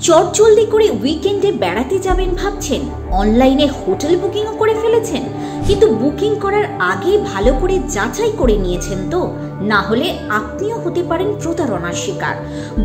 চটজলদি করে উইকেন্ডে বেড়াতে যাবেন ভাবছেন, অনলাইনে হোটেল বুকিংও করে ফেলেছেন, কিন্তু বুকিং করার আগে ভালো করে যাচাই করে নিয়েছেন তো? না হলে আপনিও হতে পারেন প্রতারণার শিকার।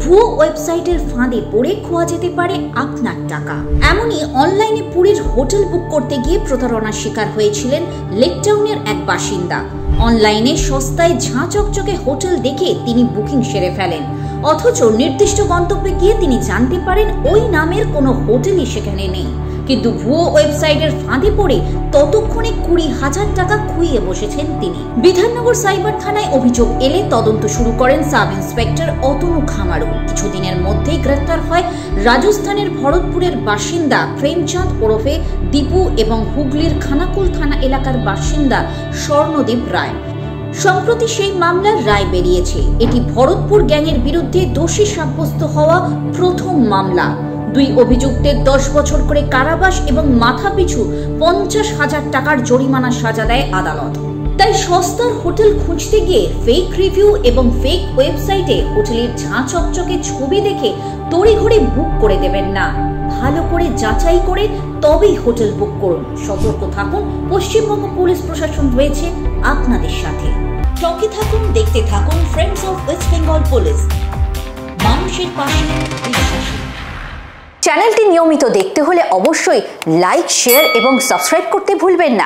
ভুয়ো ওয়েবসাইটের ফাঁদে পড়ে খোয়া যেতে পারে আপনার টাকা। এমনই অনলাইনে পুরীর হোটেল বুক করতে গিয়ে প্রতারণার শিকার হয়েছিলেন লেকটাউনের এক বাসিন্দা। অনলাইনে সস্তায় ঝাঁ চকচকে হোটেল দেখে তিনি বুকিং সেরে ফেলেন, অথচ নির্দিষ্ট গন্তব্যে গিয়ে তিনি জানতে পারেন ওই নামের কোনো হোটেলই সেখানে নেই। কিন্তু ভুয়ো ওয়েবসাইটের ফাঁদে পড়ে ততক্ষণে 20,000 টাকা খুইয়ে বসেছেন তিনি। বিধাননগর সাইবার থানায় অভিযোগ এলে তদন্ত শুরু করেন সাব ইন্সপেক্টর অতনু খামারু। কিছুদিনের মধ্যেই গ্রেফতার হয় রাজস্থানের ভরতপুরের বাসিন্দা প্রেমচাঁদ ওরফে দীপু এবং হুগলির খানাকুল থানা এলাকার বাসিন্দা স্বর্ণদীপ রায়। সম্প্রতি সেই মামলার রায় বেরিয়েছে। এটি ভরতপুর গ্যাংয়ের বিরুদ্ধে দোষী সাব্যস্ত হওয়া প্রথম মামলা। দুই অভিযুক্তের 10 বছর করে কারাবাস এবং মাথাপিছু 50,000 টাকার জরিমানা সাজা দেয় আদালত। তাই সস্তার হোটেল খুঁজতে গিয়ে ফেক রিভিউ এবং ফেক ওয়েবসাইটে হোটেলের ঝাঁ চকচকে ছবি দেখে তড়িঘড়ি বুক করে দেবেন না। ভালো করে যাচাই করে তবেই হোটেল বুক করুন। সতর্ক থাকুন, পশ্চিমবঙ্গ পুলিশ প্রশাসন রয়েছে আপনাদের সাথে। সঙ্গে থাকুন, দেখতে থাকুন friends of West Bengal police, মানুষের পাশে বিশ্বাসী। চ্যানেলটি নিয়মিত দেখতে হলে অবশ্যই লাইক, শেয়ার এবং সাবস্ক্রাইব করতে ভুলবেন না।